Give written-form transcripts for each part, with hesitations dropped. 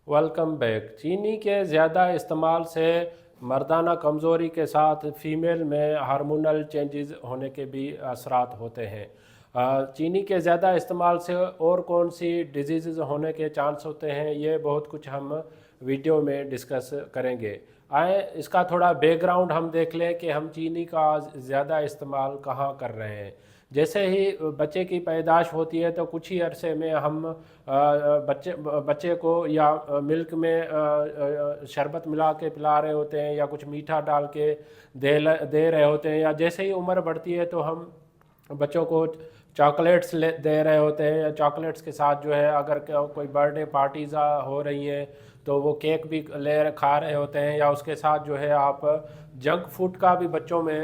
Welcome back. चीनी के ज़्यादा इस्तेमाल से मर्दाना कमज़ोरी के साथ फीमेल में हार्मोनल चेंजेस होने के भी असरात होते हैं। चीनी के ज़्यादा इस्तेमाल से और कौन सी डिजीज़ होने के चांस होते हैं, ये बहुत कुछ हम वीडियो में डिस्कस करेंगे। आए इसका थोड़ा बैकग्राउंड हम देख लें कि हम चीनी का ज़्यादा इस्तेमाल कहाँ कर रहे हैं। जैसे ही बच्चे की पैदाइश होती है तो कुछ ही अरसे में हम बच्चे को या मिल्क में शरबत मिला के पिला रहे होते हैं या कुछ मीठा डाल के दे रहे होते हैं, या जैसे ही उम्र बढ़ती है तो हम बच्चों को चॉकलेट्स दे रहे होते हैं, या चॉकलेट्स के साथ जो है अगर कोई बर्थडे पार्टीज़ हो रही हैं तो वो केक भी खा रहे होते हैं, या उसके साथ जो है आप जंक फूड का भी बच्चों में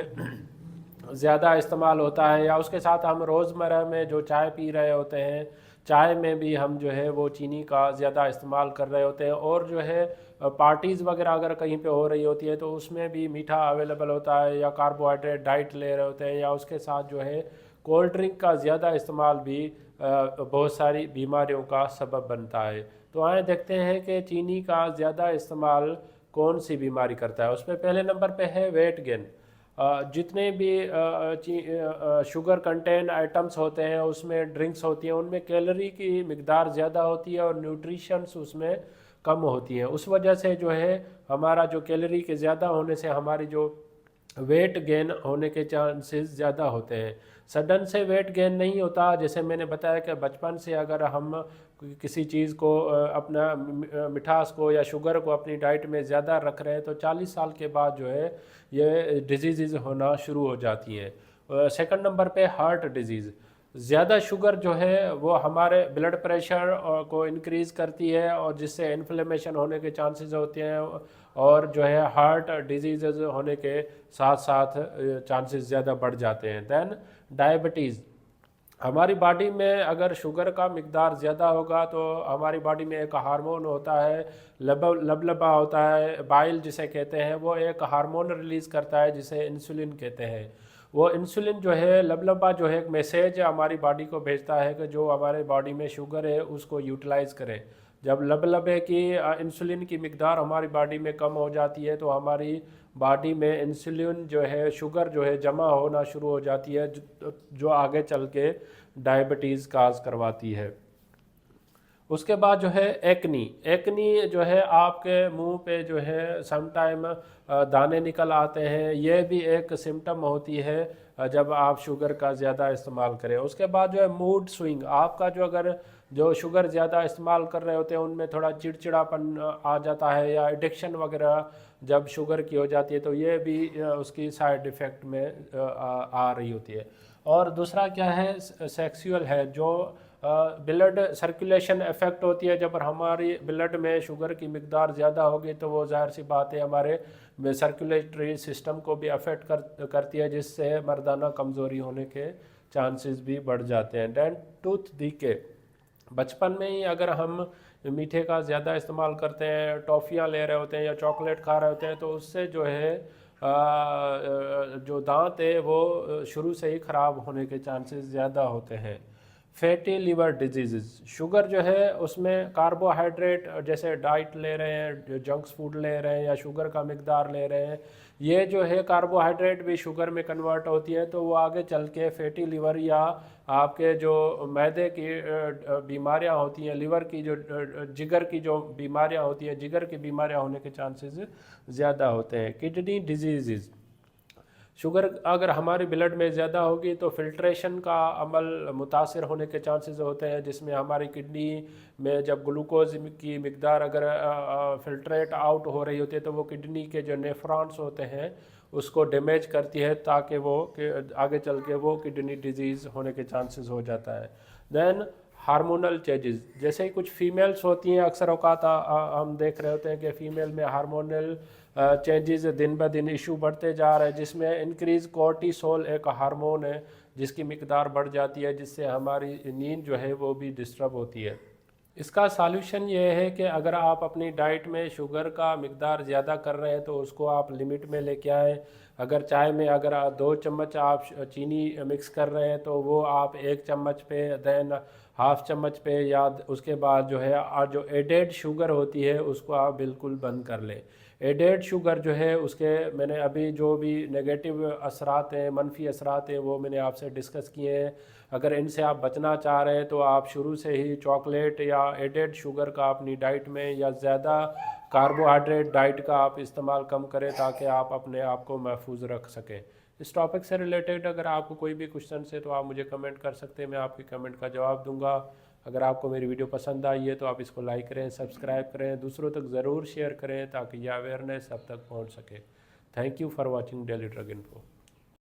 ज़्यादा इस्तेमाल होता है, या उसके साथ हम रोज़मर्रा में जो चाय पी रहे होते हैं चाय में भी हम जो है वो चीनी का ज़्यादा इस्तेमाल कर रहे होते हैं। और जो है पार्टीज़ वगैरह अगर कहीं पे हो रही होती है तो उसमें भी मीठा अवेलेबल होता है, या कार्बोहाइड्रेट डाइट ले रहे होते हैं, या उसके साथ जो है कोल्ड ड्रिंक का ज़्यादा इस्तेमाल भी बहुत सारी बीमारियों का सबब बनता है। तो आए देखते हैं कि चीनी का ज़्यादा इस्तेमाल कौन सी बीमारी करता है। उसमें पहले नंबर पे है वेट गेन। जितने भी शुगर कंटेन आइटम्स होते हैं, उसमें ड्रिंक्स होती हैं, उनमें कैलोरी की मिकदार ज़्यादा होती है और न्यूट्रिशंस उसमें कम होती हैं। उस वजह से जो है हमारा जो कैलोरी के ज़्यादा होने से हमारी जो वेट गेन होने के चांसेस ज़्यादा होते हैं। सडन से वेट गेन नहीं होता। जैसे मैंने बताया कि बचपन से अगर हम किसी चीज़ को अपना मिठास को या शुगर को अपनी डाइट में ज़्यादा रख रहे हैं तो 40 साल के बाद जो है ये डिजीज़ होना शुरू हो जाती हैं। सेकंड नंबर पे हार्ट डिजीज़। ज़्यादा शुगर जो है वो हमारे ब्लड प्रेशर को इंक्रीज़ करती है और जिससे इन्फ्लेमेशन होने के चांसेस होते हैं, और जो है हार्ट डिजीज़ होने के साथ साथ चांसेस ज़्यादा बढ़ जाते हैं। Then diabetes. हमारी बॉडी में अगर शुगर का मिकदार ज़्यादा होगा तो हमारी बॉडी में एक हार्मोन होता है, लबलबा होता है, बाइल जिसे कहते हैं, वो एक हार्मोन रिलीज़ करता है जिसे इंसुलिन कहते हैं। वो इंसुलिन जो है लबलबा जो है एक मैसेज हमारी बॉडी को भेजता है कि जो हमारे बॉडी में शुगर है उसको यूटिलाइज़ करें। जब लबलबे की इंसुलिन की मिकदार हमारी बॉडी में कम हो जाती है तो हमारी बॉडी में इंसुलिन जो है शुगर जो है जमा होना शुरू हो जाती है, जो आगे चल के डायबिटीज़ काज करवाती है। उसके बाद जो है एक्नी। एक्नी जो है आपके मुंह पे जो है समटाइम दाने निकल आते हैं, ये भी एक सिम्टम होती है जब आप शुगर का ज़्यादा इस्तेमाल करें। उसके बाद जो है मूड स्विंग। आपका जो अगर जो शुगर ज़्यादा इस्तेमाल कर रहे होते हैं उनमें थोड़ा चिड़चिड़ापन आ जाता है, या एडिक्शन वगैरह जब शुगर की हो जाती है तो ये भी उसकी साइड इफ़ेक्ट में आ रही होती है। और दूसरा क्या है, सेक्सुअल है, जो ब्लड सर्कुलेशन इफेक्ट होती है। जब हमारी ब्लड में शुगर की मिकदार ज़्यादा होगी तो वो जाहिर सी बात है हमारे सर्कुलेटरी सिस्टम को भी अफेक्ट करती है, जिससे मर्दाना कमज़ोरी होने के चांसेस भी बढ़ जाते हैं। Then tooth decay. बचपन में ही अगर हम मीठे का ज़्यादा इस्तेमाल करते हैं, टॉफ़ियाँ ले रहे होते हैं या चॉकलेट खा रहे होते हैं, तो उससे जो है जो दांत है वो शुरू से ही ख़राब होने के चांसेस ज़्यादा होते हैं। Fatty liver disease. शुगर जो है उसमें कार्बोहाइड्रेट जैसे डाइट ले रहे हैं, जंक्स फूड ले रहे हैं, या शुगर का मिकदार ले रहे हैं, ये जो है कार्बोहाइड्रेट भी शुगर में कन्वर्ट होती है, तो वो आगे चल के फैटी लिवर या आपके जो मैदे की बीमारियां होती हैं, लिवर की जो जिगर की जो बीमारियां होती हैं, जिगर की बीमारियां होने के चांसेस ज़्यादा होते हैं। Kidney disease. शुगर अगर हमारी ब्लड में ज़्यादा होगी तो फिल्ट्रेशन का अमल मुतासर होने के चांसेस होते हैं, जिसमें हमारी किडनी में जब ग्लूकोज की मिकदार अगर फिल्ट्रेट आउट हो रही होती है तो वो किडनी के जो नेफ्रॉन्स होते हैं उसको डैमेज करती है, ताकि वो आगे चल के वो किडनी डिजीज़ होने के चांसेस हो जाता है। Then hormonal changes. जैसे ही कुछ फीमेल्स होती हैं, अक्सर औकात हम देख रहे होते हैं कि फ़ीमेल में हार्मोनल चेंजेस दिन ब दिन इशू बढ़ते जा रहे हैं, जिसमें इंक्रीज़ कोर्टिसोल एक हार्मोन है जिसकी मिकदार बढ़ जाती है, जिससे हमारी नींद जो है वो भी डिस्टर्ब होती है। इसका सॉल्यूशन ये है कि अगर आप अपनी डाइट में शुगर का मिकदार ज़्यादा कर रहे हैं तो उसको आप लिमिट में लेके आएँ। अगर चाय में अगर 2 चम्मच आप चीनी मिक्स कर रहे हैं तो वो आप 1 चम्मच पे, देन हाफ चम्मच पे, या उसके बाद जो है जो एडेड शुगर होती है उसको आप बिल्कुल बंद कर लें। एडेड शुगर जो है उसके मैंने अभी जो भी नेगेटिव असरात हैं, मनफी असरात हैं, वो मैंने आपसे डिस्कस किए हैं। अगर इनसे आप बचना चाह रहे हैं तो आप शुरू से ही चॉकलेट या एडेड शुगर का अपनी डाइट में, या ज़्यादा कार्बोहाइड्रेट डाइट का आप इस्तेमाल कम करें ताकि आप अपने आप को महफूज रख सकें। इस टॉपिक से रिलेटेड अगर आपको कोई भी क्वेश्चन है तो आप मुझे कमेंट कर सकते हैं, मैं आपकी कमेंट का जवाब दूंगा। अगर आपको मेरी वीडियो पसंद आई है तो आप इसको लाइक करें, सब्सक्राइब करें, दूसरों तक ज़रूर शेयर करें ताकि यह अवेयरनेस सब तक पहुंच सके। Thank you for watching daily drug info.